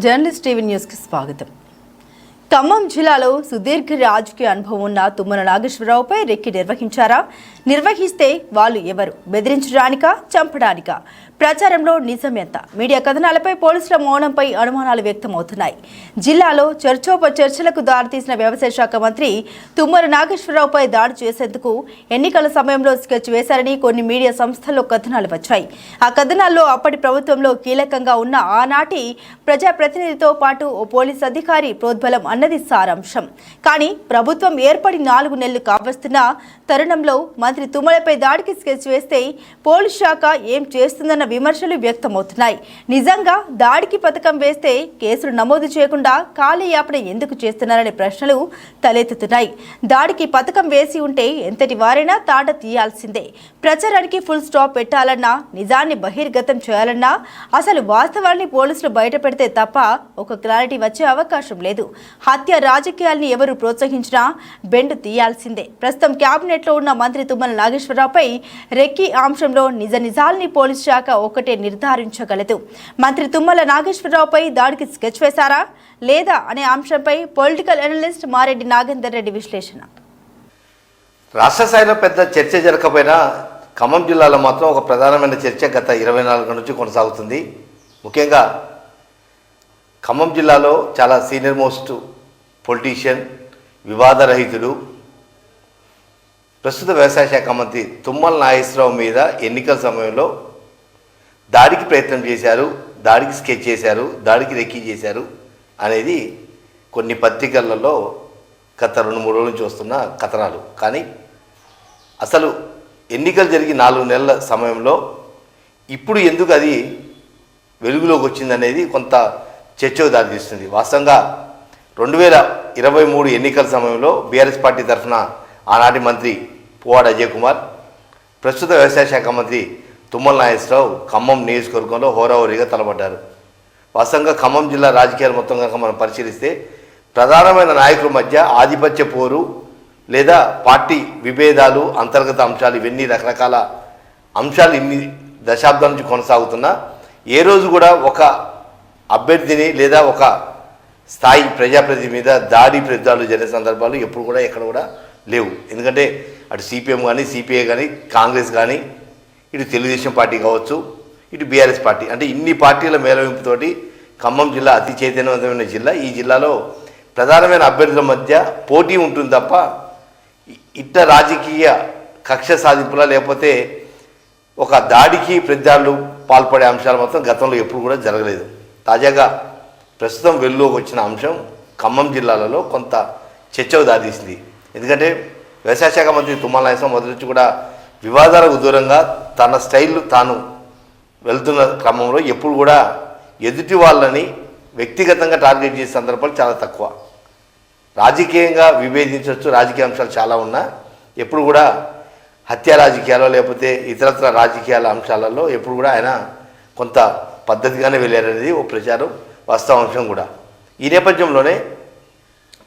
Journalist TV news కి స్వాగతం. ఖమ్మం జిల్లాలో సుదీర్ఘ రాజకీయ అనుభవం ఉన్న తుమ్మల నాగేశ్వరరావుపై రెక్కి నిర్వహించారా? నిర్వహిస్తే వాళ్ళు ఎవరు? బెదిరించడానికా, చంపడానికా? ప్రచారంలో నిజం ఎంత? మీడియా కథనాలపై పోలీసుల మౌనంపై అనుమానాలు వ్యక్తమవుతున్నాయి. జిల్లాలో చర్చోపచర్చలకు దారితీసిన వ్యవసాయ శాఖ మంత్రి తుమ్మల నాగేశ్వరరావుపై దాడి చేసేందుకు ఎన్నికల సమయంలో స్కెచ్ వేశారని కొన్ని మీడియా సంస్థల్లో కథనాలు వచ్చాయి. ఆ కథనాల్లో అప్పటి ప్రభుత్వంలో కీలకంగా ఉన్న ఆనాటి ప్రజాప్రతినిధితో పాటు ఓ పోలీస్ అధికారి ప్రోద్బలం అన్నది సారాంశం. కానీ ప్రభుత్వం ఏర్పడి 4 నెలలు కావస్తున్న తరుణంలో మంత్రి తుమ్మలపై దాడికి స్కెచ్ వేస్తే పోలీస్ శాఖ ఏం చేస్తుందన్న విమర్శలు వ్యక్తమవుతున్నాయి. నిజంగా దాడికి పథకం వేస్తే కేసులు నమోదు చేయకుండా కాలయాపన ఎందుకు చేస్తున్నారనే ప్రశ్నలు తలెత్తుతున్నాయి. దాడికి పథకం వేసి ఉంటే ఎంతటి వారైనా తాట తీయాల్సిందే. ప్రచారానికి ఫుల్ స్టాప్ పెట్టాలన్నా, నిజాన్ని బహిర్గతం చేయాలన్నా అసలు వాస్తవాన్ని పోలీసులు బయట పెడితే తప్ప ఒక క్లారిటీ వచ్చే అవకాశం లేదు. హత్య రాజకీయాల్ని ఎవరు ప్రోత్సహించినా బెండు తీయాల్సిందే. ప్రస్తుతం క్యాబినెట్లో ఉన్న మంత్రి తుమ్మల నాగేశ్వరరావుపై రెక్కి అంశంలో నిజాల్ని పోలీస్ శాఖ ఒకటే నిర్ధారించగలదు. మంత్రి తుమ్మల నాగేశ్వరరావుపై దాడికి స్కెచ్ వేశారా లేదా అనే అంశంపై పొలిటికల్ అనలిస్ట్ మారెడ్డి నాగేందర్ రెడ్డి విశ్లేషణ. రాష్ట్ర స్థాయిలో పెద్ద చర్చ జరగకపోయినా ఖమ్మం జిల్లాలో మాత్రం ఒక ప్రధానమైన చర్చ గత 24 గంటల నుంచి కొనసాగుతుంది. ముఖ్యంగా ఖమ్మం జిల్లాలో చాలా సీనియర్ మోస్ట్ పొలిటీషియన్, వివాదరహితుడు, ప్రస్తుత వ్యవసాయ శాఖ మంత్రి తుమ్మల నాగేశ్వరరావు మీద ఎన్నికల సమయంలో దాడికి ప్రయత్నం చేశారు, దాడికి స్కెచ్ చేశారు, దాడికి రెక్కీ చేశారు అనేది కొన్ని పత్రికలలో గత 2-3 రోజుల నుంచి వస్తున్న కథనాలు. కానీ అసలు ఎన్నికలు జరిగి 4 నెలల సమయంలో ఇప్పుడు ఎందుకు అది వెలుగులోకి వచ్చిందనేది కొంత చర్చకు దారితీస్తుంది. వాస్తవంగా 2023 ఎన్నికల సమయంలో బీఆర్ఎస్ పార్టీ తరఫున ఆనాటి మంత్రి పువ్వాడ అజయ్ కుమార్, ప్రస్తుత వ్యవసాయ శాఖ మంత్రి తుమ్మల నాగేశ్వరరావు ఖమ్మం నియోజకవర్గంలో హోరాహోరీగా తలపడ్డారు. వాస్తవంగా ఖమ్మం జిల్లా రాజకీయాలు మొత్తం కనుక మనం పరిశీలిస్తే ప్రధానమైన నాయకుల మధ్య ఆధిపత్య పోరు లేదా పార్టీ విభేదాలు, అంతర్గత అంశాలు, ఇవన్నీ రకరకాల అంశాలు ఇన్ని దశాబ్దాల నుంచి కొనసాగుతున్నా ఏ రోజు కూడా ఒక అభ్యర్థిని లేదా ఒక స్థాయి ప్రజాప్రతినిధి మీద దాడి ప్రతిదాడులు జరిగే సందర్భాలు ఎప్పుడు కూడా ఎక్కడ కూడా లేవు. ఎందుకంటే అటు సిపిఎం కానీ, సిపిఐ కానీ, కాంగ్రెస్ కానీ, ఇటు తెలుగుదేశం పార్టీ కావచ్చు, ఇటు బీఆర్ఎస్ పార్టీ, అంటే ఇన్ని పార్టీల మేళవింపుతోటి ఖమ్మం జిల్లా అతి చైతన్యవంతమైన జిల్లా. ఈ జిల్లాలో ప్రధానమైన అభ్యర్థుల మధ్య పోటీ ఉంటుంది తప్ప ఇట్ట రాజకీయ కక్ష సాధింపుల లేకపోతే ఒక దాడికి ప్రతిదాడులు పాల్పడే అంశాలు మొత్తం గతంలో ఎప్పుడు కూడా జరగలేదు. తాజాగా ప్రస్తుతం వెలుగులోకి వచ్చిన అంశం ఖమ్మం జిల్లాలలో కొంత చర్చకు దారితీసింది. ఎందుకంటే వ్యవసాయ శాఖ మంత్రి తుమ్మల నాగేశ్వరరావు మొదటి నుంచి కూడా వివాదాలకు దూరంగా తన స్టైల్ తాను వెళ్తున్న క్రమంలో ఎప్పుడు కూడా ఎదుటి వాళ్ళని వ్యక్తిగతంగా టార్గెట్ చేసే సందర్భాలు చాలా తక్కువ. రాజకీయంగా విభేదించవచ్చు, రాజకీయ అంశాలు చాలా ఉన్నా ఎప్పుడు కూడా హత్య రాజకీయాలు లేకపోతే ఇతరత్ర రాజకీయాల అంశాలలో ఎప్పుడు కూడా ఆయన కొంత పద్ధతిగానే వెళ్ళారనేది ఓ ప్రచారం, వాస్తవ అంశం కూడా. ఈ నేపథ్యంలోనే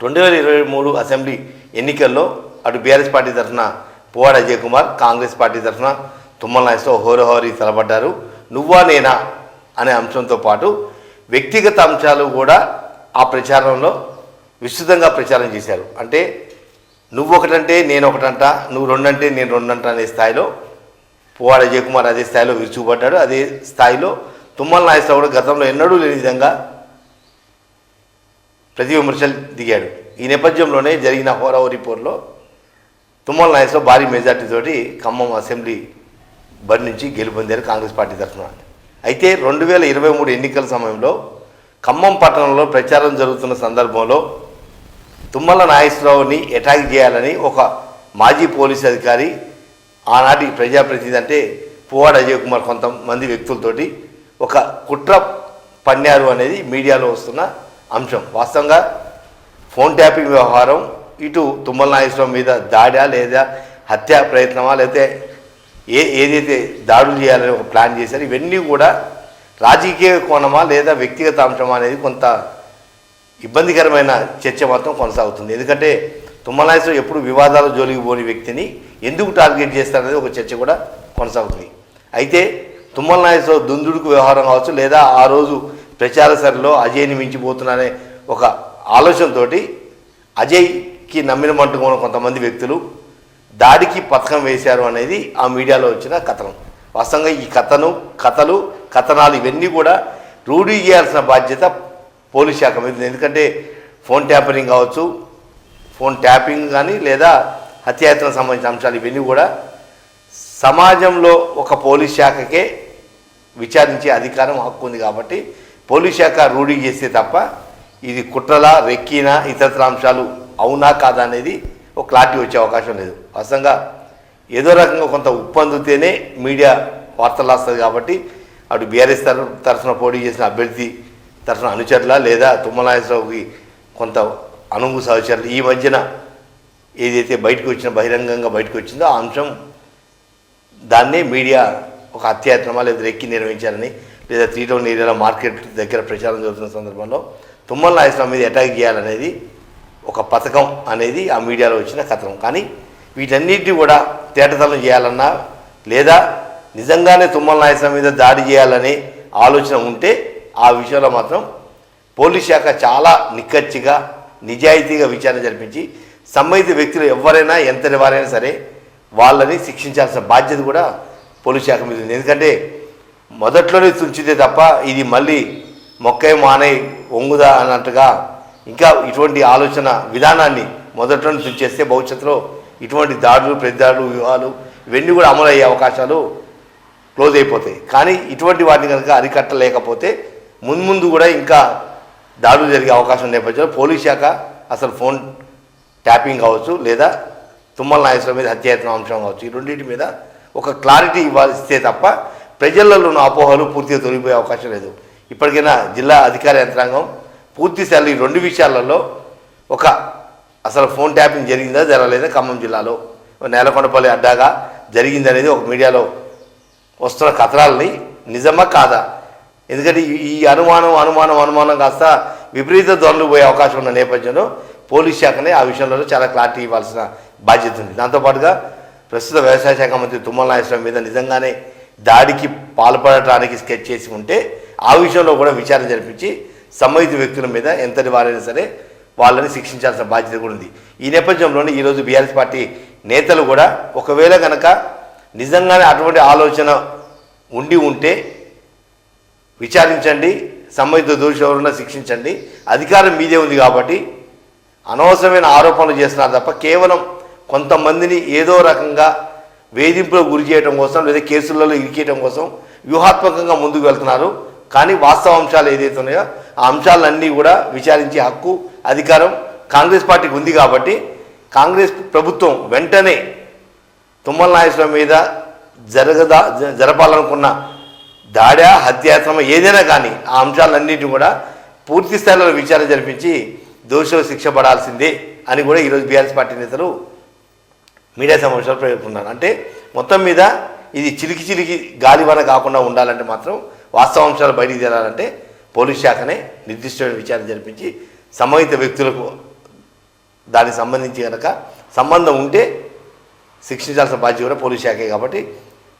2023 అసెంబ్లీ ఎన్నికల్లో అటు బీఆర్ఎస్ పార్టీ తరఫున పువ్వాడ అజయ్ కుమార్, కాంగ్రెస్ పార్టీ తరఫున తుమ్మల నాగేశ్వరరావు హోరాహోరీ తలపడ్డారు. నువ్వా నేనా అనే అంశంతో పాటు వ్యక్తిగత అంశాలు కూడా ఆ ప్రచారంలో విస్తృతంగా ప్రచారం చేశారు. అంటే నువ్వు ఒకటంటే నేను ఒకటంట, నువ్వు 2 అంటే నేను 2 అంట అనే స్థాయిలో పువ్వాడ అజయ్ కుమార్ అదే స్థాయిలో విరుచుకుపడ్డాడు. అదే స్థాయిలో తుమ్మల నాగేశ్వరరావు కూడా గతంలో ఎన్నడూ లేని విధంగా ప్రతి విమర్శలు దిగాడు. ఈ నేపథ్యంలోనే జరిగిన హోరాహోరీ పోరులో తుమ్మల నాగేశ్వరరావు భారీ మెజార్టీతోటి ఖమ్మం అసెంబ్లీ బరి నుంచి గెలుపొందారు కాంగ్రెస్ పార్టీ తరఫున. అయితే 2023 ఎన్నికల సమయంలో ఖమ్మం పట్టణంలో ప్రచారం జరుగుతున్న సందర్భంలో తుమ్మల నాగేశ్వరరావుని అటాక్ చేయాలని ఒక మాజీ పోలీస్ అధికారి, ఆనాటి ప్రజాప్రతినిధి అంటే పువ్వాడ అజయ్ కుమార్, కొంతమంది వ్యక్తులతోటి ఒక కుట్ర పన్నారు అనేది మీడియాలో వస్తున్న అంశం. వాస్తవంగా ఫోన్ ట్యాపింగ్ వ్యవహారం, ఇటు తుమ్మల నాగేశ్వరరావు మీద దాడా లేదా హత్యా ప్రయత్నమా లేకపోతే ఏదైతే దాడులు చేయాలని ఒక ప్లాన్ చేశారు, ఇవన్నీ కూడా రాజకీయ కోణమా లేదా వ్యక్తిగత అంశమా అనేది కొంత ఇబ్బందికరమైన చర్చ మాత్రం కొనసాగుతుంది. ఎందుకంటే తుమ్మల నాగేశ్వరరావు ఎప్పుడు వివాదాల జోలికి పోని వ్యక్తిని ఎందుకు టార్గెట్ చేస్తారనేది ఒక చర్చ కూడా కొనసాగుతుంది. అయితే తుమ్మల నాగేశ్వరరావు దుందుడుకు వ్యవహారం కావచ్చు లేదా ఆ రోజు ప్రచార సరిలో అజయ్ని మించిపోతున్నానే ఒక ఆలోచనతోటి అజయ్కి నమ్మినమంటూ ఉన్న కొంతమంది వ్యక్తులు దాడికి పథకం వేశారు అనేది ఆ మీడియాలో వచ్చిన కథనం. వాస్తవంగా ఈ కథనాలు ఇవన్నీ కూడా రూఢీ చేయాల్సిన బాధ్యత పోలీస్ శాఖ మీద. ఎందుకంటే ఫోన్ ట్యాపరింగ్ కావచ్చు, ఫోన్ ట్యాపింగ్ కానీ లేదా హత్యాయత్నం సంబంధించిన అంశాలు ఇవన్నీ కూడా సమాజంలో ఒక పోలీస్ శాఖకే విచారించే అధికారం హక్కు ఉంది. కాబట్టి పోలీస్ శాఖ రూఢీ చేస్తే తప్ప ఇది కుట్రలా రెక్కినా ఇతరత్ర అంశాలు అవునా కాదా అనేది ఒక క్లారిటీ వచ్చే అవకాశం లేదు. వాస్తవంగా ఏదో రకంగా కొంత ఉప్పందుతేనే మీడియా వార్తలు వస్తుంది. కాబట్టి అటు బీఆర్ఎస్ తరఫున పోటీ చేసిన అభ్యర్థి తరఫున అనుచరుల లేదా తుమ్మల నాగేశ్వరరావుకి కొంత అనుంగు సహచరులు ఈ మధ్యన ఏదైతే బహిరంగంగా బయటకు వచ్చిందో ఆ అంశం దాన్నే మీడియా ఒక హత్యాయత్నమా లేదా రెక్కి నిర్వహించారని లేదా 3 టౌన్ ఏరియాలో మార్కెట్ దగ్గర ప్రచారం జరుగుతున్న సందర్భంలో తుమ్మల నాగేశ్వరరావు మీద అటాక్ చేయాలనేది ఒక పథకం అనేది ఆ మీడియాలో వచ్చిన కథనం. కానీ వీటన్నిటిని కూడా తేటతలం చేయాలన్నా లేదా నిజంగానే తుమ్మల నాగేశ్వరరావు మీద దాడి చేయాలనే ఆలోచన ఉంటే ఆ విషయంలో మాత్రం పోలీస్ శాఖ చాలా నిక్కచ్చిగా నిజాయితీగా విచారణ జరిపించి సంబంధిత వ్యక్తులు ఎవరైనా ఎంతటి వారైనా సరే వాళ్ళని శిక్షించాల్సిన బాధ్యత కూడా పోలీస్ శాఖ మీద ఉంది. ఎందుకంటే మొదట్లోనే తుంచితే తప్ప ఇది మళ్ళీ మొక్కై మానై ఒంగుదా అన్నట్టుగా ఇంకా ఇటువంటి ఆలోచన విధానాన్ని మొదట్లోనే తుంచేస్తే భవిష్యత్తులో ఇటువంటి దాడులు, ప్రతిదాడులు, వ్యూహాలు ఇవన్నీ కూడా అమలు అయ్యే అవకాశాలు క్లోజ్ అయిపోతాయి. కానీ ఇటువంటి వాటిని కనుక అరికట్టలేకపోతే ముందు కూడా ఇంకా దాడులు జరిగే అవకాశం నేపథ్యంలో పోలీస్ శాఖ అసలు ఫోన్ ట్యాపింగ్ కావచ్చు లేదా తుమ్మల నాగేశ్వరరావు మీద హత్యాయత్నం అంశం కావచ్చు ఈ రెండింటి మీద ఒక క్లారిటీ ఇస్తే తప్ప ప్రజలలో ఉన్న అపోహలు పూర్తిగా తొలగిపోయే అవకాశం లేదు. ఇప్పటికైనా జిల్లా అధికార యంత్రాంగం పూర్తి స్థాయిలో ఈ 2 విషయాలలో ఒక అసలు ఫోన్ ట్యాపింగ్ జరిగిందా జరగలేదా, ఖమ్మం జిల్లాలో నేలకొండపల్లి అడ్డాగా జరిగిందనేది ఒక మీడియాలో వస్తున్న కథనాలని నిజమా కాదా, ఎందుకంటే ఈ అనుమానం కాస్త విపరీత ధోరణులు పోయే అవకాశం ఉన్న నేపథ్యంలో పోలీస్ శాఖనే ఆ విషయంలో చాలా క్లారిటీ ఇవ్వాల్సిన బాధ్యత ఉంది. దాంతోపాటుగా ప్రస్తుత వ్యవసాయ శాఖ మంత్రి తుమ్మల నాగేశ్వరరావు మీద నిజంగానే దాడికి పాల్పడటానికి స్కెచ్ చేసి ఉంటే ఆ విషయంలో కూడా విచారణ జరిపించి సంబంధిత వ్యక్తుల మీద ఎంతటి వారైనా సరే వాళ్ళని శిక్షించాల్సిన బాధ్యత కూడా ఉంది. ఈ నేపథ్యంలోనే ఈరోజు బీఆర్ఎస్ పార్టీ నేతలు కూడా ఒకవేళ కనుక నిజంగానే అటువంటి ఆలోచన ఉంటే విచారించండి, సంబంధిత దోషులను శిక్షించండి, అధికారం మీదే ఉంది కాబట్టి అనవసరమైన ఆరోపణలు చేస్తున్నారు తప్ప కేవలం కొంతమందిని ఏదో రకంగా వేధింపులకు గురి చేయడం కోసం లేదా కేసులలో ఇరికేయడం కోసం వ్యూహాత్మకంగా ముందుకు వెళ్తున్నారు. కానీ వాస్తవ అంశాలు ఏదైతే ఉన్నాయో ఆ అంశాలన్నీ కూడా విచారించే హక్కు అధికారం కాంగ్రెస్ పార్టీకి ఉంది. కాబట్టి కాంగ్రెస్ ప్రభుత్వం వెంటనే తుమ్మల నాగేశ్వరరావు మీద జరపాలనుకున్న దాడా హత్యాయత్నం ఏదైనా కానీ ఆ అంశాలన్నింటినీ కూడా పూర్తి స్థాయిలో విచారణ జరిపించి దోషులు శిక్ష పడాల్సిందే అని కూడా ఈరోజు బీఆర్ఎస్ పార్టీ నేతలు మీడియా సమావేశాలు పేర్కొన్నారు. అంటే మొత్తం మీద ఇది చిలికి గాలివాన కాకుండా ఉండాలంటే మాత్రం వాస్తవ అంశాలు బయటికి తేలాలంటే పోలీస్ శాఖనే నిర్దిష్టమైన విచారణ జరిపించి సంబంధిత వ్యక్తులకు దానికి సంబంధించి కనుక సంబంధం ఉంటే శిక్షించాల్సిన బాధ్యత కూడా పోలీస్ శాఖే. కాబట్టి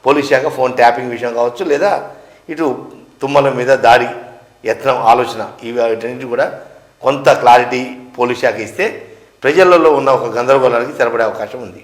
పోలీస్ శాఖ ఫోన్ ట్యాపింగ్ విషయం కావచ్చు లేదా ఇటు తుమ్మల మీద దాడి యత్నం ఆలోచన వీటన్నిటి కూడా కొంత క్లారిటీ పోలీస్ శాఖ ఇస్తే ప్రజలలో ఉన్న ఒక గందరగోళానికి తెరపడే అవకాశం ఉంది.